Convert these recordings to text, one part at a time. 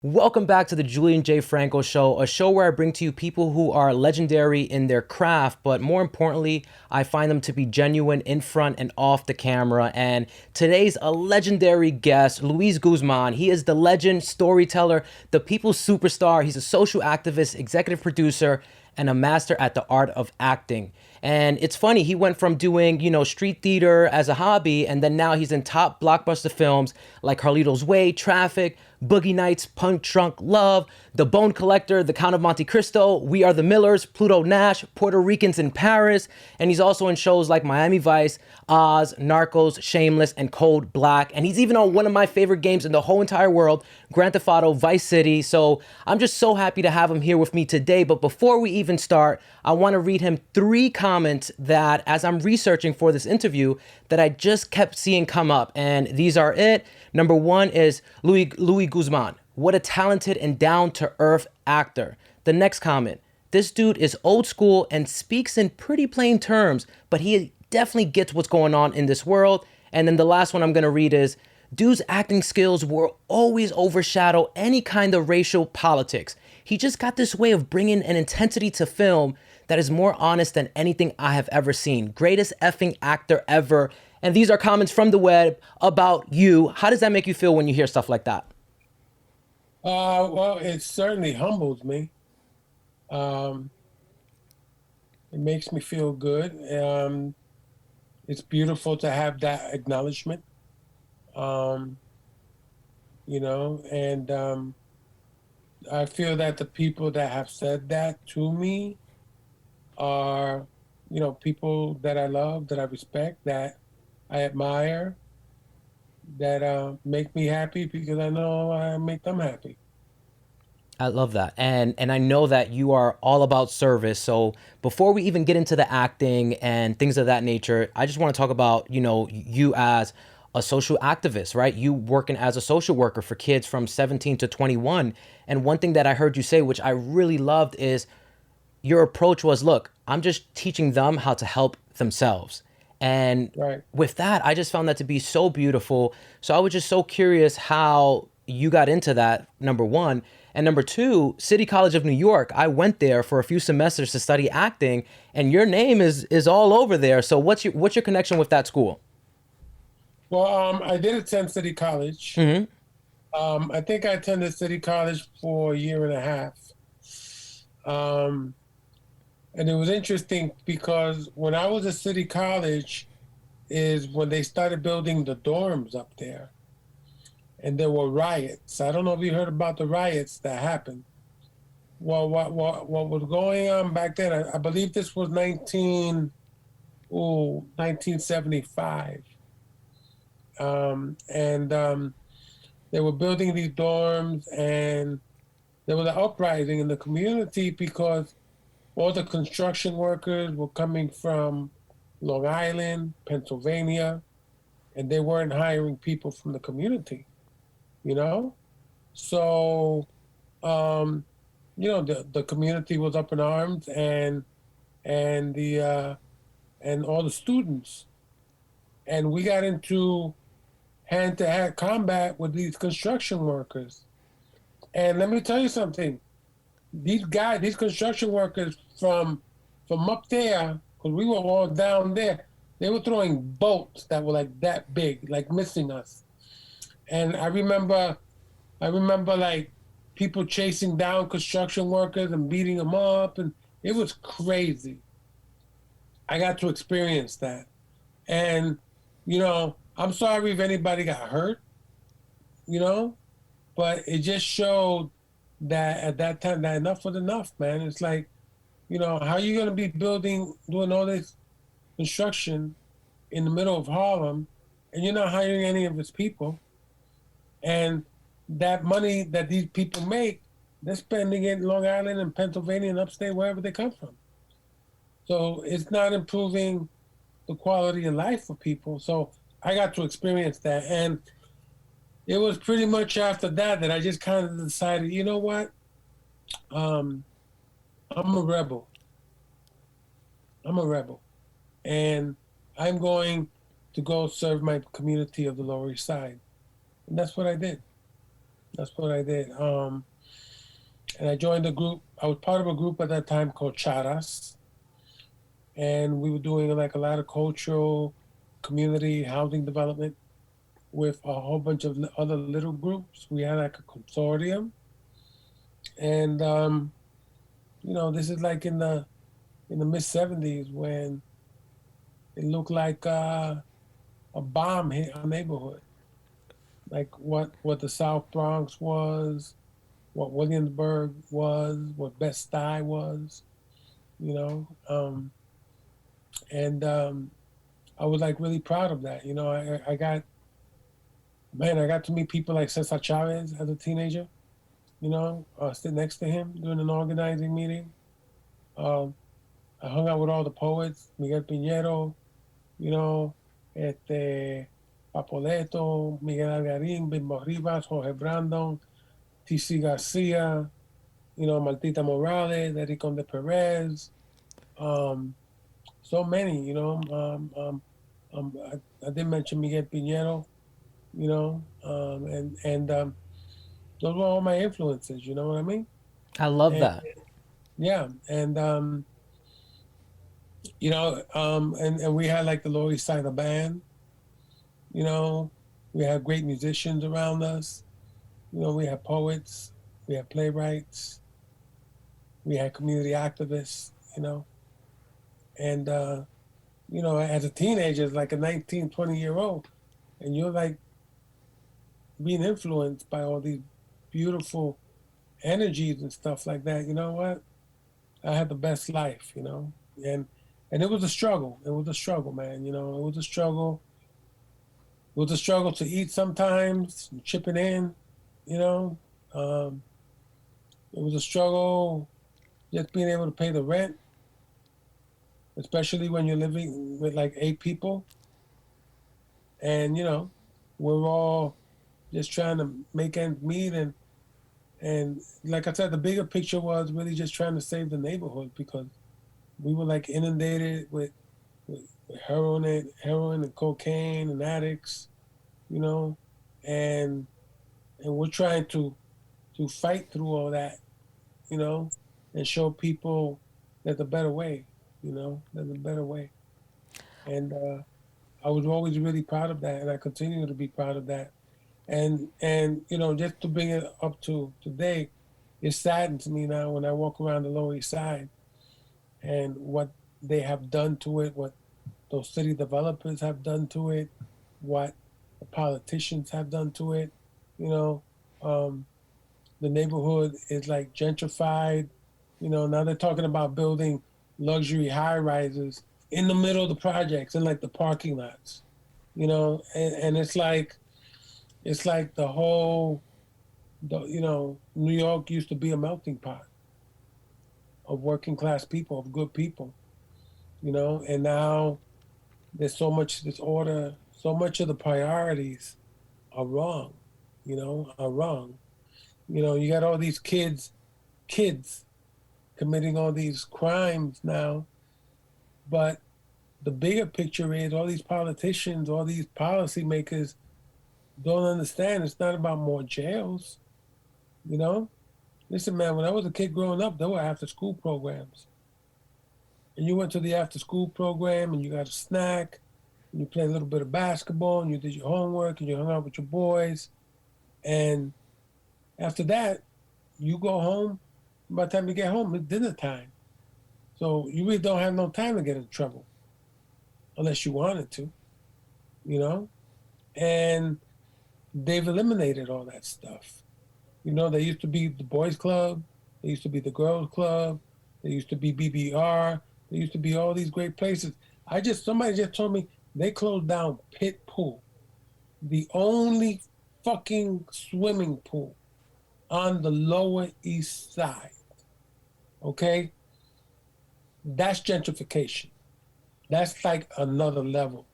Welcome back to the Julian J. Franco Show, a show where I bring to you people who are legendary in their craft, but more importantly, I find them to be genuine in front and off the camera. And today's a legendary guest, Luis Guzman. He is the legend, storyteller, the people's superstar. He's a social activist, executive producer, and a master at the art of acting. And it's funny, he went from doing, street theater as a hobby, and then now he's in top blockbuster films like Carlito's Way, Traffic, Boogie Nights, Punch Drunk Love, The Bone Collector, The Count of Monte Cristo, We Are the Millers, Pluto Nash, Puerto Ricans in Paris, and he's also in shows like Miami Vice, Oz, Narcos, Shameless, and Code Black. And he's even on one of my favorite games in the whole entire world, Grand Theft Auto Vice City. So I'm just so happy to have him here with me today. But before we even start, I want to read him 3 comments that, as I'm researching for this interview, that I just kept seeing come up. And these are it. Number 1 is Louis Guzman. What a talented and down-to-earth actor. The next comment. This dude is old school and speaks in pretty plain terms, but he definitely gets what's going on in this world. And then the last one I'm going to read is, dude's acting skills will always overshadow any kind of racial politics. He just got this way of bringing an intensity to film that is more honest than anything I have ever seen. Greatest effing actor ever. And these are comments from the web about you. How does that make you feel when you hear stuff like that? Well, it certainly humbles me. Um, it makes me feel good. It's beautiful to have that acknowledgement. Um, and I feel that the people that have said that to me are, people that I love, that I respect, that I admire, that make me happy because I know I make them happy. I love that. And I know that you are all about service. So before we even get into the acting and things of that nature, I just want to talk about, you as a social activist, right? You working as a social worker for kids from 17 to 21. And one thing that I heard you say, which I really loved, is your approach was, look, I'm just teaching them how to help themselves. And Right. with that, I just found that to be so beautiful. So I was just so curious how you got into that, number one. And number two, City College of New York. I went there for a few semesters to study acting, and your name is all over there. So what's your connection with that school? Well, I did attend City College. Mm-hmm. I think I attended City College for a year and a half. Um, and it was interesting because when I was at City College is when they started building the dorms up there. And there were riots. I don't know if you heard about the riots that happened. Well, what was going on back then, I believe this was 1975. And they were building these dorms, and there was an uprising in the community because all the construction workers were coming from Long Island, Pennsylvania, and they weren't hiring people from the community, you know? So, the community was up in arms, and and all the students, and we got into hand-to-hand combat with these construction workers. And let me tell you something. These construction workers from up there, because we were all down there, they were throwing bolts that were like that big, like missing us. And I remember like people chasing down construction workers and beating them up, and it was crazy. I got to experience that. And, I'm sorry if anybody got hurt, you know, but it just showed that at that time that enough was enough, man. It's like, how are you going to be doing all this construction in the middle of Harlem, and you're not hiring any of its people? And that money that these people make, they're spending it in Long Island and Pennsylvania and upstate, wherever they come from. So it's not improving the quality of life for people. So I got to experience that. And it was pretty much after that I just kind of decided, you know what? Um, I'm a rebel. I'm a rebel. And I'm going to go serve my community of the Lower East Side. And that's what I did. That's what I did. And I joined a group. I was part of a group at that time called Charas, and we were doing like a lot of cultural, community, housing development with a whole bunch of other little groups. We had like a consortium, and this is like in the mid 70s when it looked like a bomb hit our neighborhood, like what the South Bronx was, what Williamsburg was, what Bed-Stuy was, you know, and I was like really proud of that. I got to meet people like Cesar Chavez as a teenager. Sit next to him during an organizing meeting. Um, I hung out with all the poets, Miguel Piñero, you know, este, Papoleto, Miguel Algarín, Bimbo Rivas, Jorge Brandon, T.C. Garcia, Martita Morales, Eddie Conde Perez, um, so many, I did mention Miguel Piñero, and those were all my influences, you know what I mean? I love And that. yeah, and we had like the Lower East Side of the band, you know, we had great musicians around us, we had poets, we had playwrights, we had community activists, and as a teenager, like a 19, 20-year old, and you're like being influenced by all these beautiful energies and stuff like that. You know what? I had the best life, and it was a struggle. It was a struggle, man. It was a struggle. It was a struggle to eat sometimes, chipping in, you know. Um, it was a struggle just being able to pay the rent, especially when you're living with like 8 people, and we're all just trying to make ends meet. And like I said, the bigger picture was really just trying to save the neighborhood because we were like inundated with heroin and cocaine and addicts, you know, and we're trying to fight through all that, you know, and show people there's a better way, there's a better way. And I was always really proud of that, and I continue to be proud of that. And just to bring it up to today, it saddens me now when I walk around the Lower East Side and what they have done to it, what those city developers have done to it, what the politicians have done to it. You know, um, the neighborhood is like gentrified. Now they're talking about building luxury high rises in the middle of the projects in like the parking lots. And it's like New York used to be a melting pot of working class people, of good people, and now there's so much disorder, so much of the priorities are wrong, are wrong. You got all these kids committing all these crimes now, but the bigger picture is all these politicians, all these policymakers don't understand it's not about more jails, you know? Listen, man, when I was a kid growing up, there were after school programs. And you went to the after school program and you got a snack and you played a little bit of basketball and you did your homework and you hung out with your boys. And after that, you go home. By the time you get home, it's dinner time. So you really don't have no time to get in trouble unless you wanted to, you know? And they've eliminated all that stuff. There used to be the boys club, there used to be the girls club, there used to be BBR, there used to be all these great places. Somebody just told me they closed down Pit Pool, the only fucking swimming pool on the Lower East Side. Okay? That's gentrification. That's like another level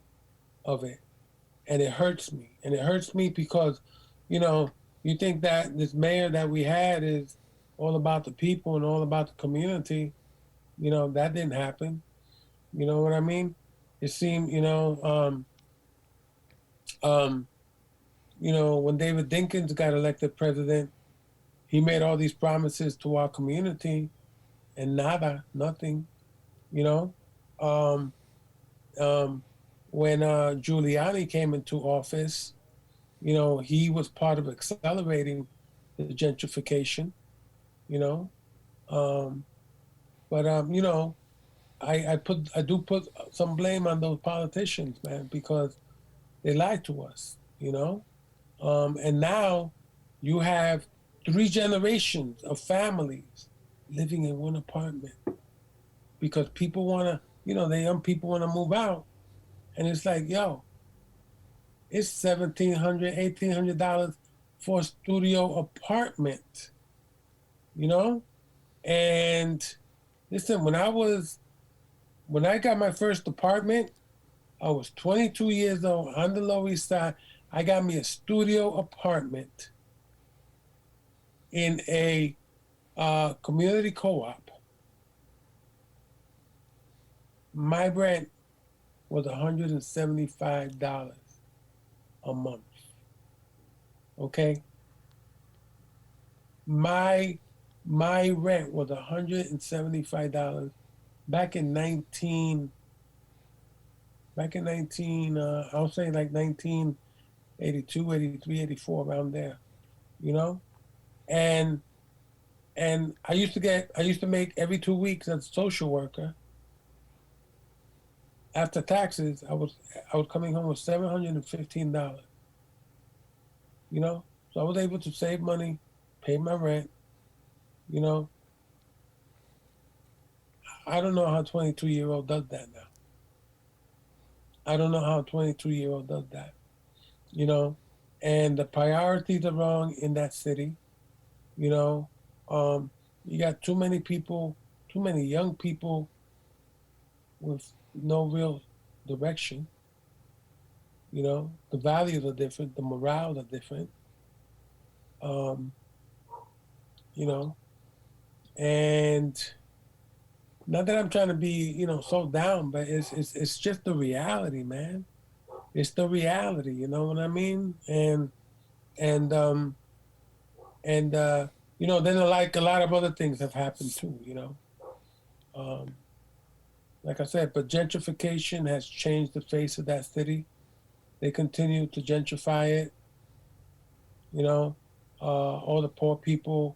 of it. And it hurts me. And it hurts me because, you think that this mayor that we had is all about the people and all about the community. That didn't happen. You know what I mean? It seemed, um, when David Dinkins got elected president, he made all these promises to our community, and nada, nothing. You know, um, um, when Giuliani came into office, he was part of accelerating the gentrification. You know, um, but I do put some blame on those politicians, man, because they lied to us. And now you have three generations of families living in one apartment because people want to, the young people want to move out, and it's like, yo, it's $1,700, $1,800 for a studio apartment, you know. And listen, when I got my first apartment, I was 22 years old on the Lower East Side. I got me a studio apartment in a community co-op. My rent was $175 a month. Okay, my rent was $175 back in 19 I'll say like 1982, 83, 84, around there, you know? And I used to make every 2 weeks as a social worker. After taxes, I was coming home with $715, you know? So I was able to save money, pay my rent, you know? I don't know how a 22-year-old does that now. I don't know how a 22-year-old does that, you know? And the priorities are wrong in that city, you know? You got too many people, too many young people with no real direction, you know? The values are different, the morale are different, um, you know? And not that I'm trying to be, so down, but it's just the reality, man. It's the reality, you know what I mean? And and then like a lot of other things have happened too, Um, like I said, but gentrification has changed the face of that city. They continue to gentrify it, you know. All the poor people,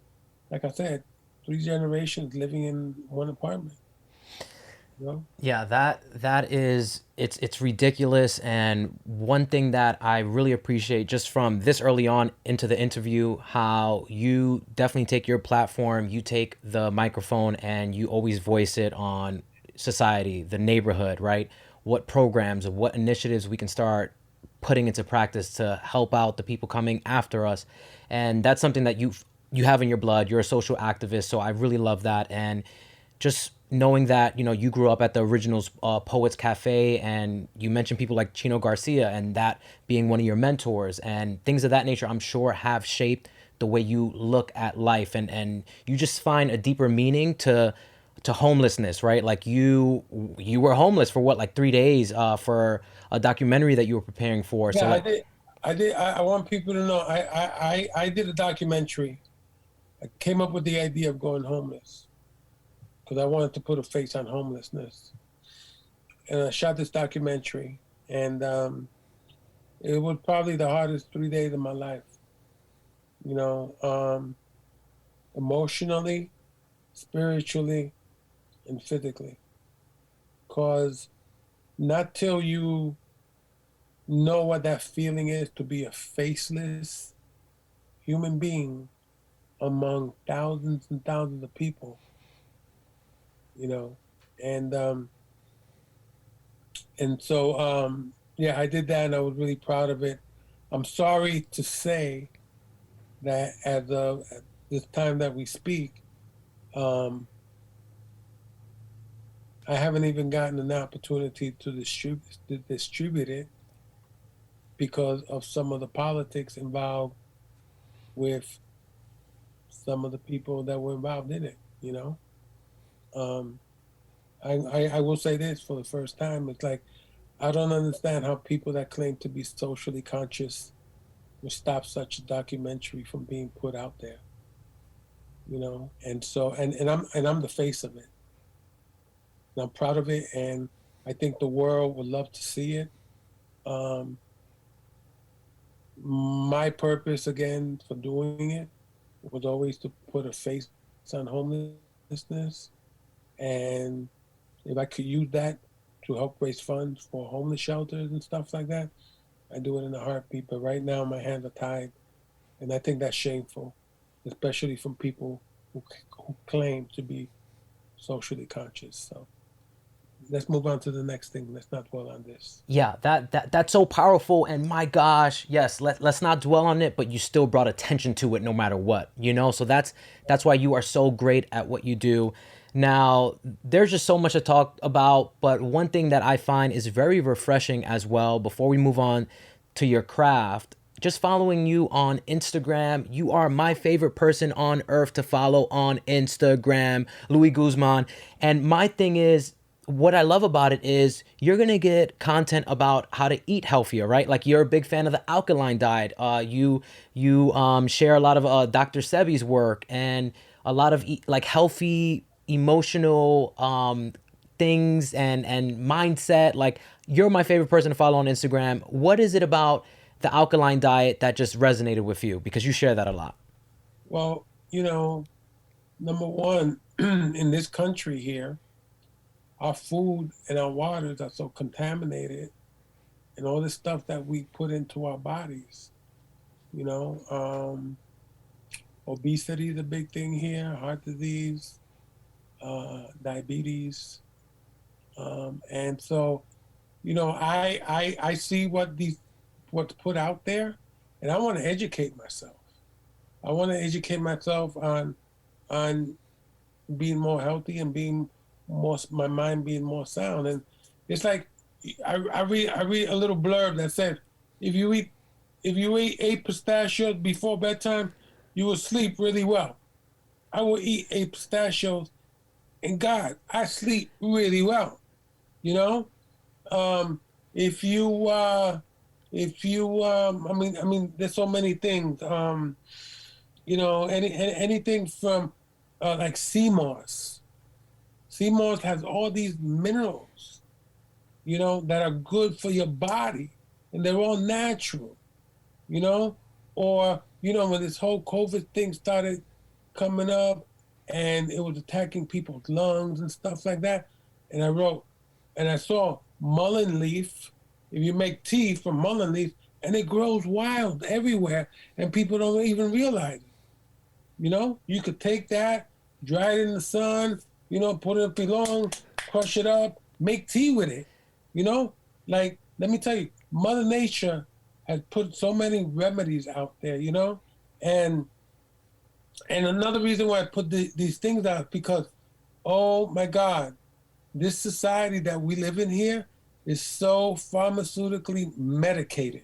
like I said, three generations living in one apartment, you know. Yeah, that is it's ridiculous. And one thing that I really appreciate just from this early on into the interview, how you definitely take your platform, you take the microphone, and you always voice it on society, the neighborhood, right? What programs or what initiatives we can start putting into practice to help out the people coming after us. And that's something that you have in your blood. You're a social activist, so I really love that. And just knowing that you grew up at the Originals Poets Cafe, and you mentioned people like Chino Garcia, and that being one of your mentors and things of that nature, I'm sure have shaped the way you look at life, and you just find a deeper meaning to homelessness, right? Like you were homeless for what, like 3 days for a documentary that you were preparing for. So Yeah, I like, did. I want people to know. I did a documentary. I came up with the idea of going homeless because I wanted to put a face on homelessness, and I shot this documentary, and it was probably the hardest 3 days of my life. You know, emotionally, spiritually, and physically, because not till you know what that feeling is to be a faceless human being among thousands and thousands of people, you know. And yeah, I did that, and I was really proud of it. I'm sorry to say that at this time that we speak, um, I haven't even gotten an opportunity to distribute it because of some of the politics involved with some of the people that were involved in it. Um, I will say this for the first time. It's like I don't understand how people that claim to be socially conscious would stop such a documentary from being put out there. You know, and so and I'm the face of it. And I'm proud of it, and I think the world would love to see it. Um, my purpose again for doing it was always to put a face on homelessness, and if I could use that to help raise funds for homeless shelters and stuff like that, I do it in a heartbeat. But right now, my hands are tied, and I think that's shameful, especially from people who claim to be socially conscious. So let's move on to the next thing. Let's not dwell on this. Yeah, that's so powerful, and my gosh, yes, let's not dwell on it, but you still brought attention to it no matter what, you know? So that's why you are so great at what you do. Now, there's just so much to talk about, but one thing that I find is very refreshing as well before we move on to your craft, just following you on Instagram. You are my favorite person on earth to follow on Instagram, Louis Guzman. And my thing is, what I love about it is you're gonna get content about how to eat healthier, right? Like you're a big fan of the alkaline diet. You share a lot of Dr. Sebi's work and a lot of like healthy emotional things and mindset. Like you're my favorite person to follow on Instagram. What is it about the alkaline diet that just resonated with you? Because you share that a lot. Well, you know, number one, in this country here, our food and our waters are so contaminated, and all this stuff that we put into our bodies. You know, obesity is a big thing here, heart disease, diabetes, and so you know, I see what's put out there, and I want to educate myself. I want to educate myself on being more healthy and being more, my mind being more sound. And it's like I read a little blurb that said if you eat eight pistachios before bedtime, you will sleep really well. I will eat eight pistachios, and God, I sleep really well. You know, um, if you I mean, there's so many things. You know, anything from like sea moss. Sea moss has all these minerals, you know, that are good for your body, and they're all natural, you know. Or you know, when this whole COVID thing started coming up, and it was attacking people's lungs and stuff like that, and I wrote, and I saw mullein leaf. If you make tea from mullein leaf, and it grows wild everywhere, and people don't even realize it. You know, you could take that, dry it in the sun, you know, put it in long, crush it up, make tea with it. You know, like let me tell you, Mother Nature has put so many remedies out there. You know, and another reason why I put these things out because, oh my God, this society that we live in here is so pharmaceutically medicated,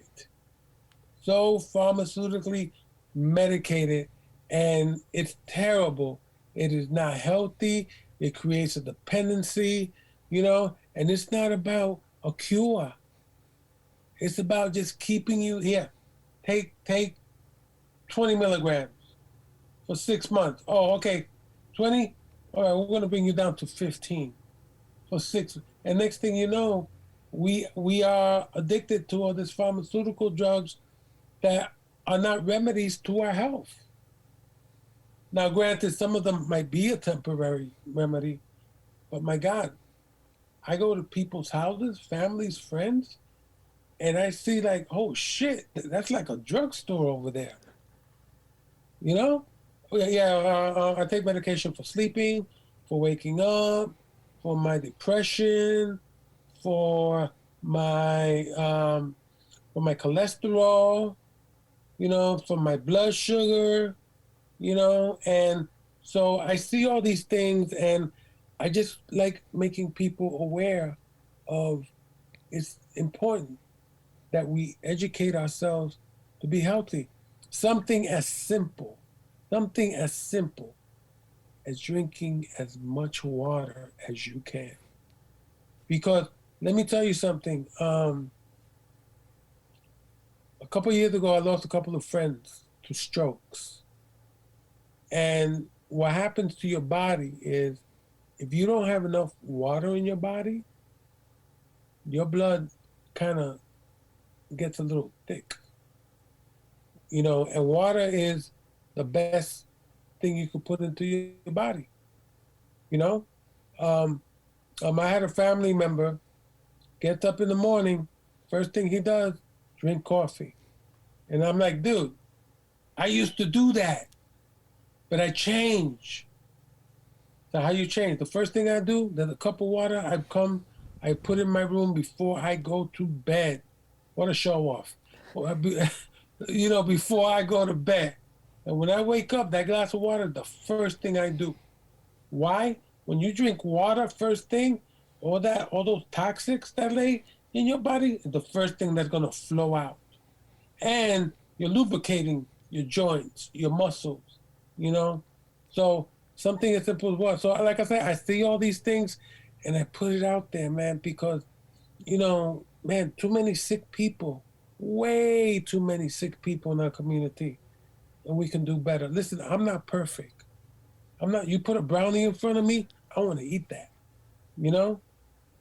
so pharmaceutically medicated, and it's terrible. It is not healthy. It creates a dependency, you know, and it's not about a cure. It's about just keeping you here. Take 20 milligrams for 6 months. Oh, okay, 20. All right, we're going to bring you down to 15 for six. And next thing you know, we are addicted to all these pharmaceutical drugs that are not remedies to our health. Now, granted, some of them might be a temporary remedy, but my God, I go to people's houses, families, friends, and I see like, oh shit, that's like a drugstore over there. You know? Yeah, yeah. I take medication for sleeping, for waking up, for my depression, for my um, for my cholesterol. You know, for my blood sugar. You know, and so I see all these things, and I just like making people aware of it's important that we educate ourselves to be healthy. Something as simple, something as simple as drinking as much water as you can. Because let me tell you something. couple of years ago, I lost a couple of friends to strokes. And what happens to your body is if you don't have enough water in your body, your blood kind of gets a little thick. And water is the best thing you could put into your body. You know, I had a family member gets up in the morning, first thing he does, drink coffee. And I'm like, dude, I used to do that, but I changed. So how you change? The first thing I do, there's a cup of water. I put in my room before I go to bed. What a show off. Before I go to bed. And when I wake up, that glass of water, the first thing I do. Why? When you drink water first thing, all those toxics that lay in your body is the first thing that's gonna flow out. And you're lubricating your joints, your muscles, So something as simple as water. So like I said, I see all these things and I put it out there, man, because, man, too many sick people, way too many sick people in our community. And we can do better. Listen, I'm not perfect. You put a brownie in front of me, I want to eat that,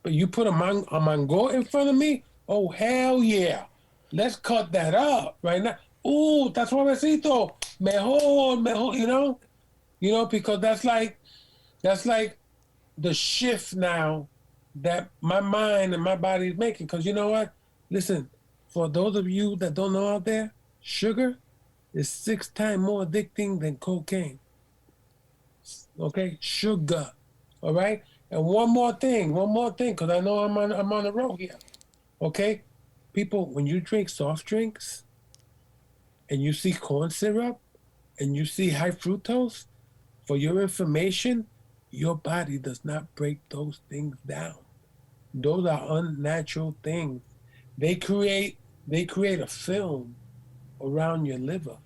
But you put a mango in front of me, oh, hell yeah. Let's cut that up right now. Ooh, that's suavecito. Mejor, because that's like the shift now that my mind and my body is making. Because you know what? Listen, for those of you that don't know out there, sugar is 6 times more addicting than cocaine. Okay, sugar. All right, and one more thing, because I know I'm on the road here. Okay, people, when you drink soft drinks, and you see corn syrup, and you see high fructose, for your information, your body does not break those things down. Those are unnatural things. They create a film around your liver.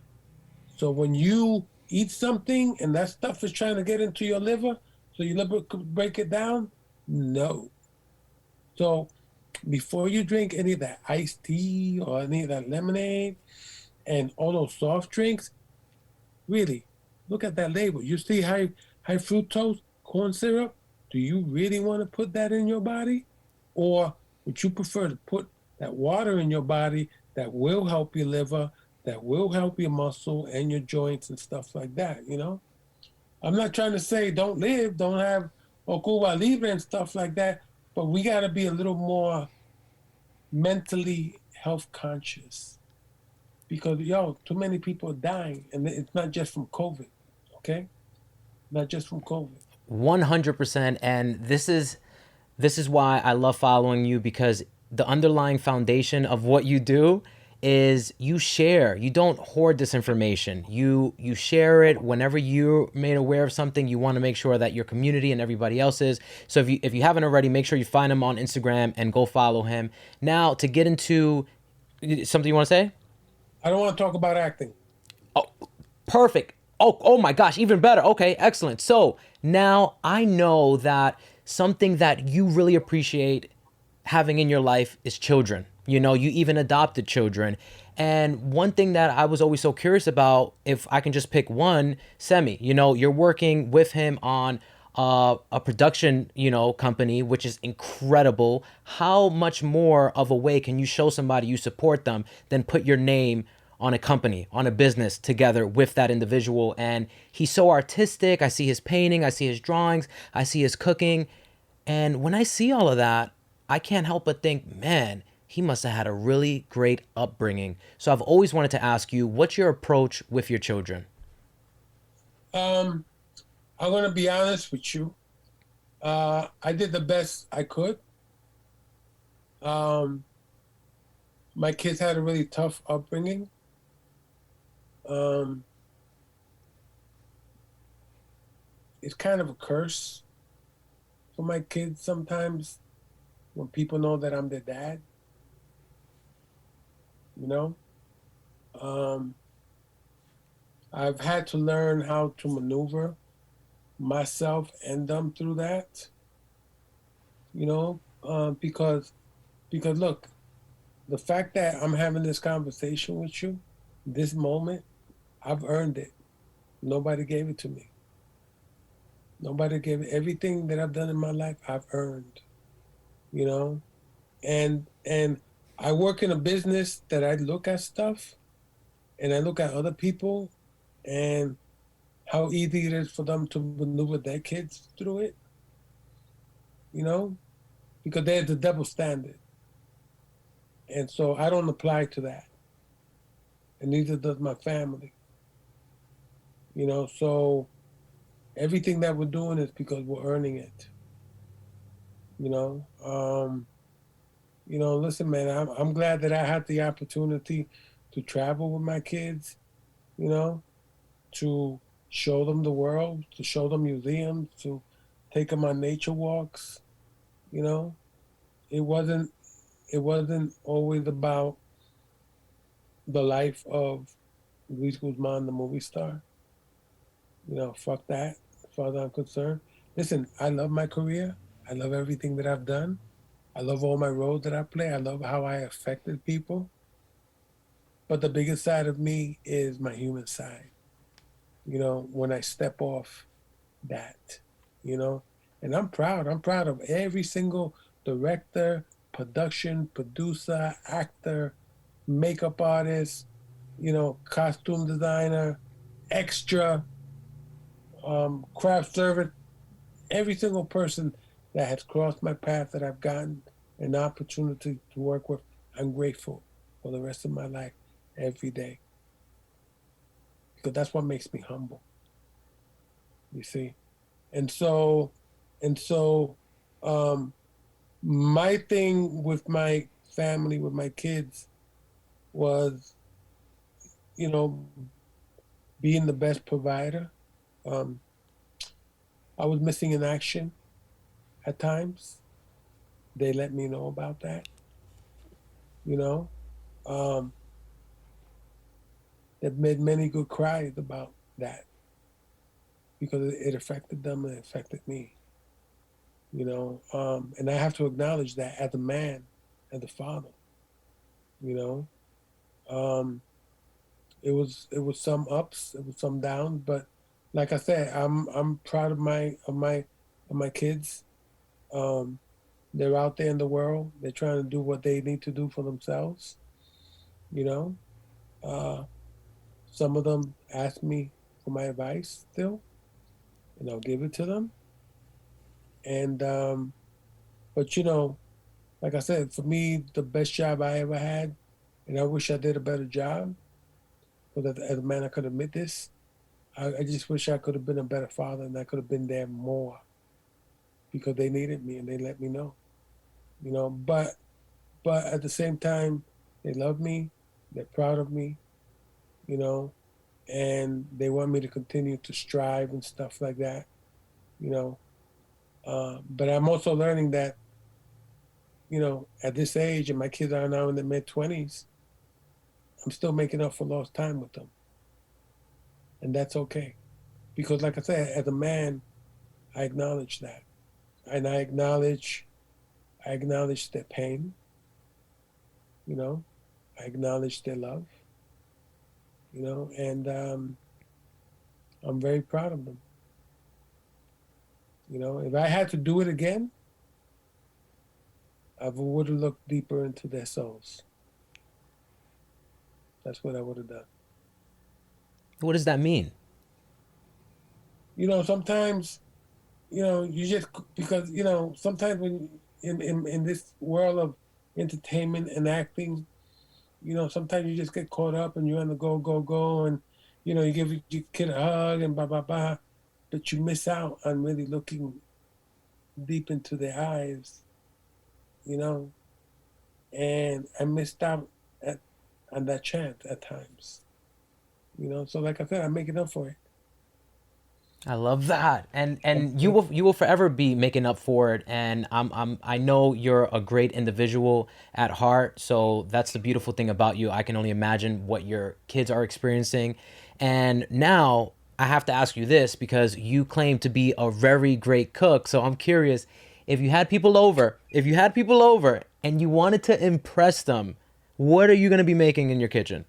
So when you eat something and that stuff is trying to get into your liver, so your liver could break it down, no. So before you drink any of that iced tea or any of that lemonade and all those soft drinks, really look at that label. You see high fructose corn syrup. Do you really want to put that in your body, or would you prefer to put that water in your body that will help your liver, that will help your muscle and your joints and stuff like that? I'm not trying to say don't have Cuba Libre and stuff like that, but we got to be a little more mentally health conscious because, too many people are dying, and it's not just from COVID, okay? Not just from COVID. 100%. And this is why I love following you, because the underlying foundation of what you do is you share. You don't hoard this information. You share it whenever you're made aware of something. You want to make sure that your community and everybody else is. So if you haven't already, make sure you find him on Instagram and go follow him. Now, to get into something you want to say? I don't want to talk about acting. Oh, perfect. Oh my gosh, even better. Okay, excellent. So now I know that something that you really appreciate having in your life is children. You even adopted children. And one thing that I was always so curious about, if I can just pick one, Semi, you're working with him on a production, company, which is incredible. How much more of a way can you show somebody you support them than put your name on a company, on a business together with that individual? And he's so artistic. I see his painting, I see his drawings, I see his cooking. And when I see all of that, I can't help but think, man, he must have had a really great upbringing. So I've always wanted to ask you, what's your approach with your children? I'm going to be honest with you. I did the best I could. My kids had a really tough upbringing. It's kind of a curse for my kids sometimes when people know that I'm their dad. I've had to learn how to maneuver myself and them through that, because look, the fact that I'm having this conversation with you, this moment, I've earned it. Nobody gave it to me. Nobody gave it. Everything that I've done in my life, I've earned. You know, and I work in a business that I look at stuff and I look at other people and how easy it is for them to maneuver their kids through it. You know, because there's a double standard, and so I don't apply to that, and neither does my family. You know, so everything that we're doing is because we're earning it. You know, listen, man, I'm glad that I had the opportunity to travel with my kids. You know, to show them the world, to show them museums, to take them on nature walks. You know, it wasn't it wasn't always about the life of Luis Guzman, the movie star. You know, fuck that, as far as I'm concerned. Listen, I love my career. I love everything that I've done. I love all my roles that I play. I love how I affected people. But the biggest side of me is my human side. You know, when I step off that, you know, and I'm proud. I'm proud of every single director, production, producer, actor, makeup artist, you know, costume designer, extra, craft servant, every single person that has crossed my path that I've gotten an opportunity to work with. I'm grateful for the rest of my life every day because that's what makes me humble. You see, and so and so um, my thing with my family, with my kids, was you know being the best provider. Um, I was missing in action at times. They let me know about that. You know, um, they've made many good cries about that because it affected them and it affected me. You know, and I have to acknowledge that as a man, as a father. You know, um, it was some ups, it was some downs, but like I said, I'm proud of my kids. Um, they're out there in the world. They're trying to do what they need to do for themselves. You know, uh, some of them ask me for my advice still, and I'll give it to them. And but like I said, for me, the best job I ever had, and I wish I did a better job. But as a man, I could admit this. I just wish I could have been a better father, and I could have been there more because they needed me and they let me know. You know, but at the same time, they love me. They're proud of me. You know, and they want me to continue to strive and stuff like that. You know, but I'm also learning that at this age, and my kids are now in their mid-20s, I'm still making up for lost time with them, and that's okay. Because, like I said, as a man, I acknowledge that, and I acknowledge their pain. You know, I acknowledge their love. And I'm very proud of them. If I had to do it again, I would have looked deeper into their souls. That's what I would have done. What does that mean? Sometimes, you just because sometimes when in this world of entertainment and acting, sometimes you just get caught up and you're on the go, and you give your kid a hug and blah blah blah, but you miss out on really looking deep into their eyes, you know. And I missed out on that chance at times, So like I said, I'm making up for it. I love that, and you will forever be making up for it. And I know you're a great individual at heart. So that's the beautiful thing about you. I can only imagine what your kids are experiencing. And now I have to ask you this because you claim to be a very great cook. So I'm curious if you had people over and you wanted to impress them, What are you going to be making in your kitchen?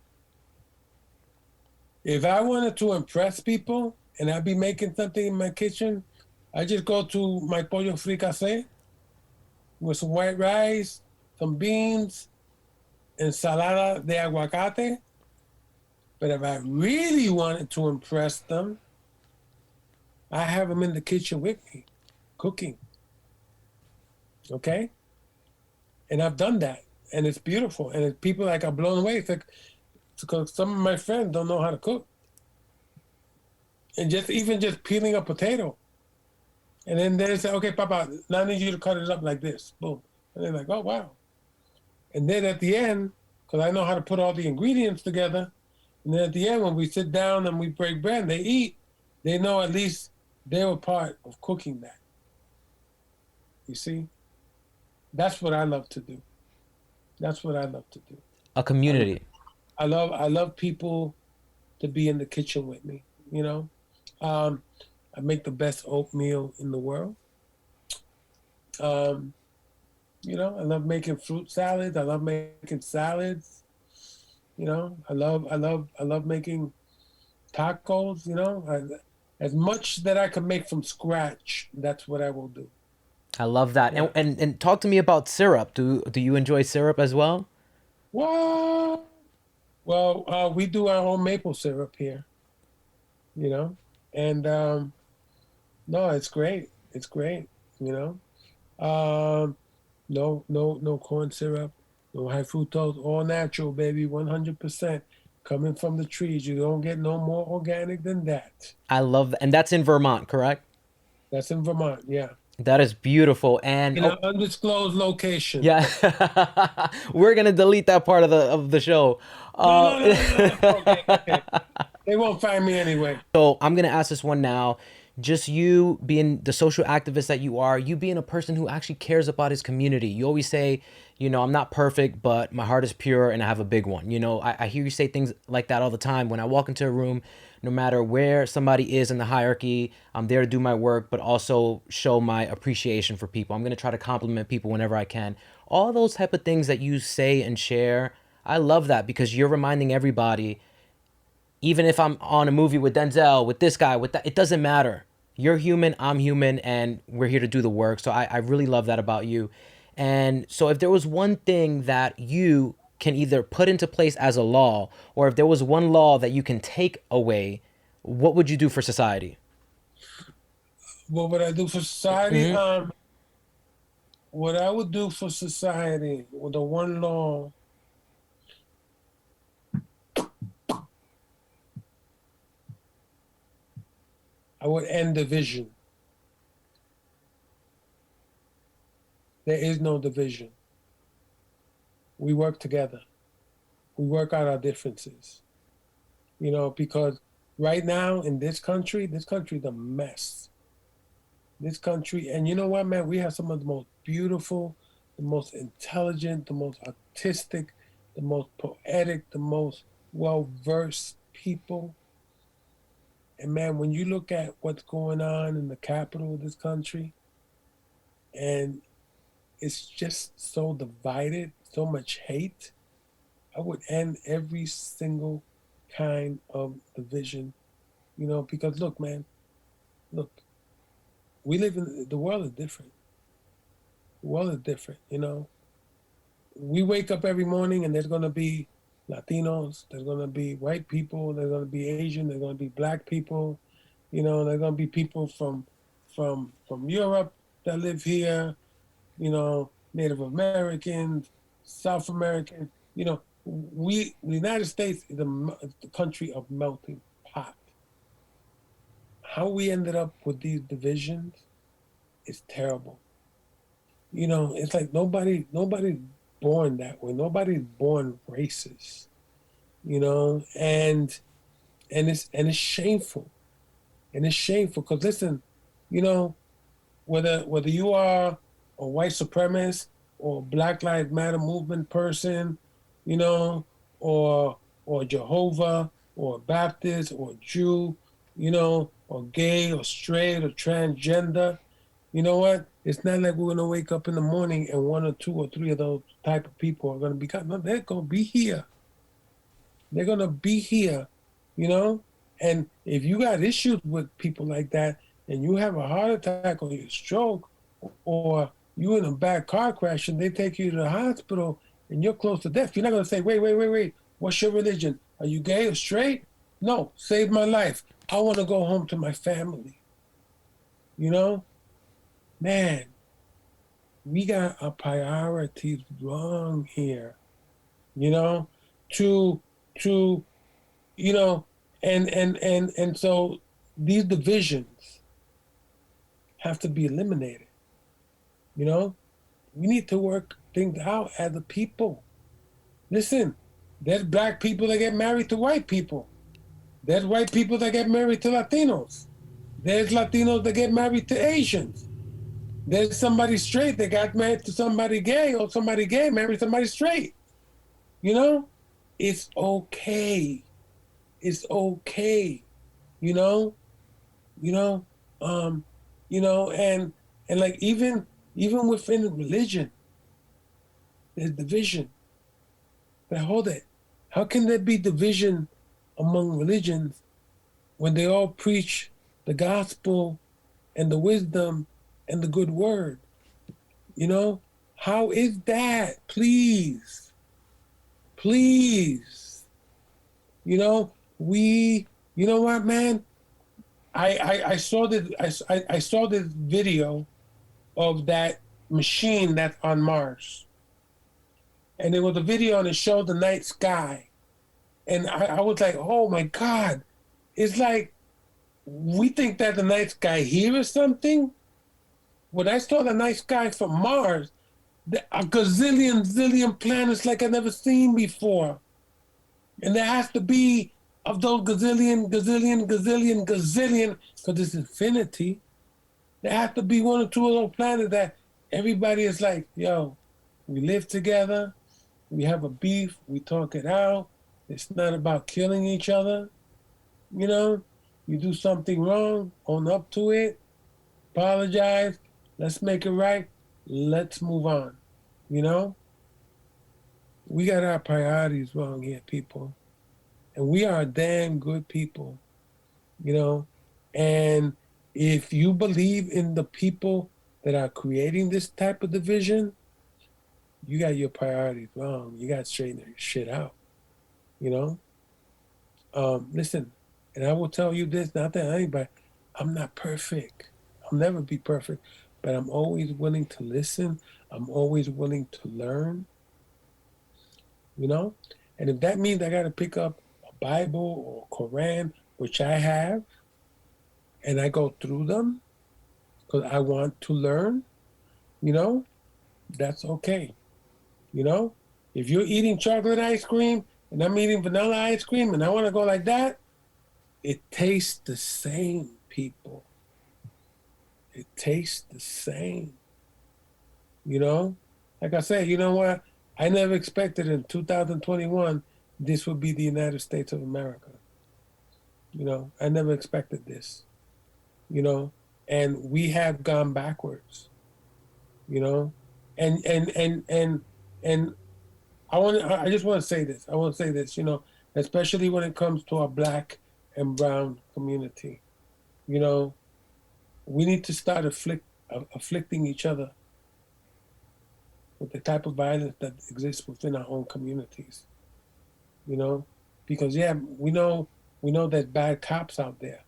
If I wanted to impress people and I'd be making something in my kitchen, I just go to my pollo fricassé with some white rice, some beans, ensalada de aguacate. But if I really wanted to impress them, I have them in the kitchen with me, cooking. Okay? And I've done that. And it's beautiful. And it's, people like are blown away. It's like, because some of my friends don't know how to cook. And just even just peeling a potato. And then they say, okay, Papa, now I need you to cut it up like this. Boom. And they're like, oh, wow. And then at the end, because I know how to put all the ingredients together, and then at the end, when we sit down and we break bread and they eat, they know at least they were part of cooking that. You see? That's what I love to do. That's what I love to do. A community. I love people to be in the kitchen with me, you know? I make the best oatmeal in the world. Um, you know, I love making fruit salads. I love making salads. You know, I love making tacos. You know, as much that I can make from scratch, that's what I will do. I love that. Yeah. And talk to me about syrup. Do you enjoy syrup as well? What? Well, we do our own maple syrup here. You know, and no, it's great. It's great. You know, no corn syrup, no high fructose, all natural, baby, 100% coming from the trees. You don't get no more organic than that. I love that. And that's in Vermont, correct? That's in Vermont, yeah. That is beautiful. And In an undisclosed location. yeah, we're gonna delete that part of the show. No, no, no, no, no, no. Okay, okay. They won't find me anyway. So I'm gonna ask this one now. Just you being the social activist that you are, you being a person who actually cares about his community. You always say, I'm not perfect, but my heart is pure and I have a big one. I hear you say things like that all the time. When I walk into a room, no matter where somebody is in the hierarchy, I'm there to do my work, but also show my appreciation for people. I'm gonna try to compliment people whenever I can. All those type of things that you say and share, I love that because you're reminding everybody, even if I'm on a movie with Denzel, with this guy, with that, it doesn't matter. You're human, I'm human, and we're here to do the work. So I really love that about you. And so if there was one thing that you can either put into place as a law, or if there was one law that you can take away, what would you do for society? What would I do for society? Hmm. What I would do for society with the one law, I would end division. There is no division. We work together. We work out our differences. Because right now in this country's a mess. This country, and you know what, man? We have some of the most beautiful, the most intelligent, the most artistic, the most poetic, the most well-versed people. And man, when you look at what's going on in the capital of this country, and it's just so divided, so much hate, I would end every single kind of division, because look, man, look, we live in, the world is different. The world is different. We wake up every morning and there's going to be Latinos, there's going to be white people, there's going to be Asian, there's going to be black people, there's going to be people from Europe that live here, Native Americans, South American. The United States is the country of melting pot. How we ended up with these divisions is terrible. It's like nobody's born that way. Nobody's born racist. And it's shameful. And it's shameful because listen, whether you are a white supremacist or Black Lives Matter movement person, or Jehovah or Baptist or Jew, or gay or straight or transgender, You know what? It's not like we're gonna wake up in the morning and one or two or three of those type of people are gonna be cut. No, they're gonna be here. They're gonna be here, you know. And if you got issues with people like that, and you have a heart attack or you stroke, or you in a bad car crash and they take you to the hospital and you're close to death, you're not gonna say, wait. What's your religion? Are you gay or straight? No, save my life. I want to go home to my family. You know, man, we got our priorities wrong here. You know, to you know, and so these divisions have to be eliminated. You know, we need to work things out as a people. Listen, there's black people that get married to white people. There's white people that get married to Latinos. There's Latinos that get married to Asians. There's somebody straight that got married to somebody gay, or somebody gay married somebody straight. You know, it's okay. It's okay. You know, you know, and like even within religion, there's division. But hold it. How can there be division among religions when they all preach the gospel and the wisdom and the good word? You know, how is that? Please. You know, you know what, man? I saw this I saw this video of that machine that's on Mars. And it was a video and it showed the night sky. And I was like, oh my God. It's like, we think that the night sky here is something. When I saw the night sky from Mars, a zillion planets like I've never seen before. And there has to be, of those gazillion, because it's infinity, there has to be one or two of those planets that everybody is like, yo, we live together, we have a beef, we talk it out. It's not about killing each other. You know, you do something wrong, own up to it, apologize, let's make it right, let's move on. You know? We got our priorities wrong here, people. And we are damn good people, you know? And if you believe in the people that are creating this type of division, you got your priorities wrong. You got to straighten your shit out, you know? Listen, and I will tell you this, not that anybody, I'm not perfect. I'll never be perfect, but I'm always willing to listen. I'm always willing to learn, you know? And if that means I got to pick up a Bible or Quran, which I have, and I go through them because I want to learn, you know, that's okay. You know, if you're eating chocolate ice cream and I'm eating vanilla ice cream and I want to go like that, it tastes the same, people. It tastes the same. You know, like I said, you know what? I never expected in 2021 this would be the United States of America. You know, I never expected this. You know, and we have gone backwards. You know, and I just want to say this. I want to say this. You know, especially when it comes to our Black and brown community. You know, we need to start afflicting each other with the type of violence that exists within our own communities. You know, because yeah, we know there's bad cops out there,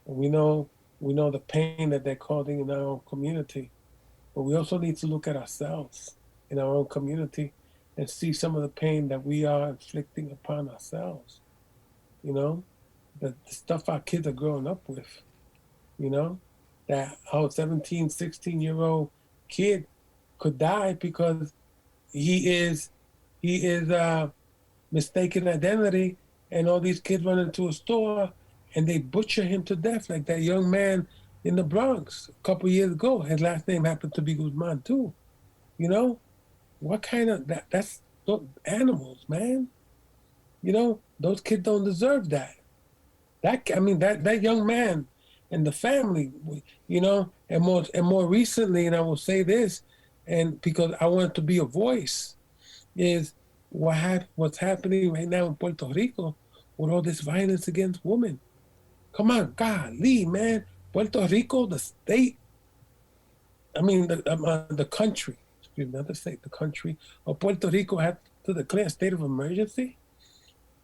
and we know the pain that they're causing in our own community, but we also need to look at ourselves in our own community and see some of the pain that we are inflicting upon ourselves. You know, the stuff our kids are growing up with. You know, that our 17, 16-year-old kid could die because he is mistaken identity, and all these kids run into a store and they butcher him to death, like that young man in the Bronx a couple years ago. His last name happened to be Guzman too. You know, what kind of that's animals, man. You know, those kids don't deserve that. That young man and the family, you know, and more recently, and I will say this, and because I want to be a voice, is what's happening right now in Puerto Rico with all this violence against women. Come on, golly, man, Puerto Rico, the state, I mean the country, excuse me, not the state, the country of Puerto Rico had to declare a state of emergency.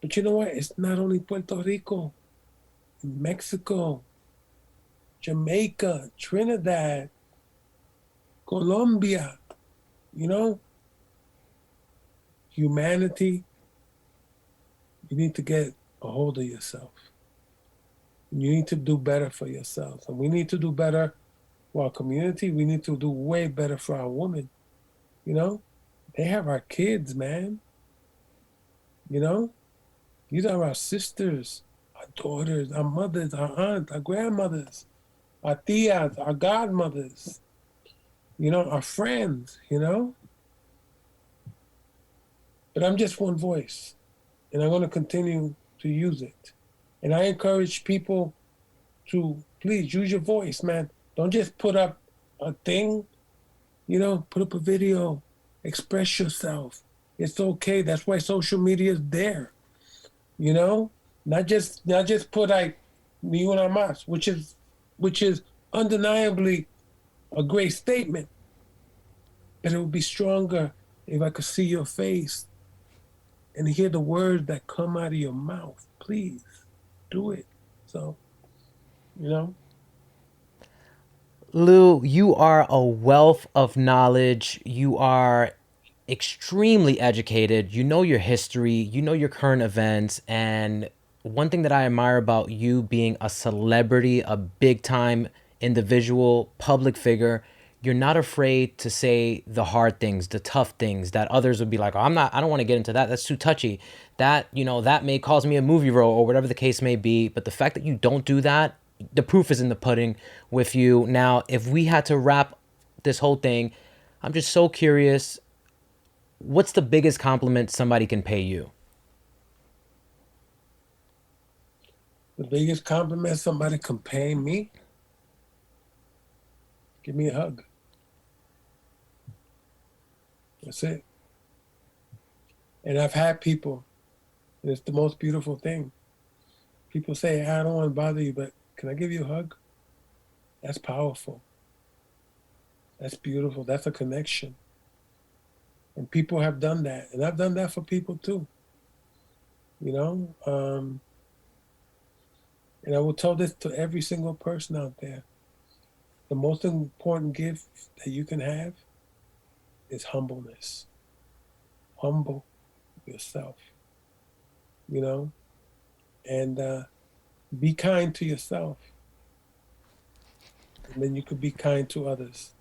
But you know what? It's not only Puerto Rico, Mexico, Jamaica, Trinidad, Colombia, you know, humanity, you need to get a hold of yourself. You need to do better for yourselves. And we need to do better for our community. We need to do way better for our women. You know, they have our kids, man. You know, these are our sisters, our daughters, our mothers, our aunts, our grandmothers, our tias, our godmothers, you know, our friends, you know. But I'm just one voice, and I'm going to continue to use it. And I encourage people to please use your voice, man. Don't just put up a thing, you know, put up a video, express yourself. It's okay. That's why social media is there, you know. Not just put like ni una más, which is undeniably a great statement. But it would be stronger if I could see your face and hear the words that come out of your mouth. Please do it. So, you know. Lou, you are a wealth of knowledge. You are extremely educated. You know your history, you know your current events. And one thing that I admire about you being a celebrity, a big time individual, public figure, you're not afraid to say the hard things, the tough things that others would be like, oh, I don't want to get into that. That's too touchy. That, you know, that may cause me a movie role or whatever the case may be. But the fact that you don't do that, the proof is in the pudding with you. Now, if we had to wrap this whole thing, I'm just so curious, what's the biggest compliment somebody can pay you? The biggest compliment somebody can pay me, give me a hug. That's it. And I've had people, and it's the most beautiful thing. People say, I don't want to bother you, but can I give you a hug? That's powerful. That's beautiful. That's a connection. And people have done that. And I've done that for people too. You know? And I will tell this to every single person out there. The most important gift that you can have is humbleness. Humble yourself. You know? And be kind to yourself. And then you could be kind to others.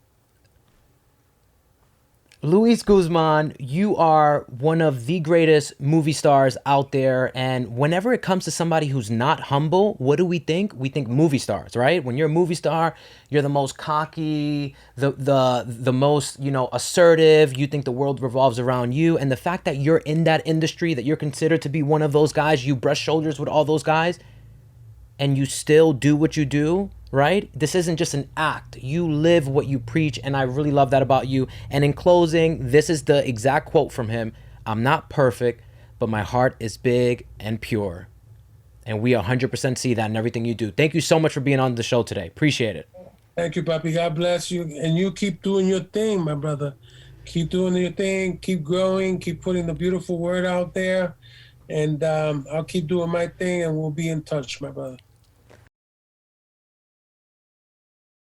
Luis Guzman, you are one of the greatest movie stars out there. And whenever it comes to somebody who's not humble, what do we think? We think movie stars, right? When you're a movie star, you're the most cocky, the most, you know, assertive. You think the world revolves around you. And the fact that you're in that industry, that you're considered to be one of those guys, you brush shoulders with all those guys, and you still do what you do, right? This isn't just an act. You live what you preach, and I really love that about you. And in closing, this is the exact quote from him. I'm not perfect, but my heart is big and pure. And we 100% see that in everything you do. Thank you so much for being on the show today. Appreciate it. Thank you, Papi. God bless you. And you keep doing your thing, my brother. Keep doing your thing. Keep growing. Keep putting the beautiful word out there. And I'll keep doing my thing, and we'll be in touch, my brother.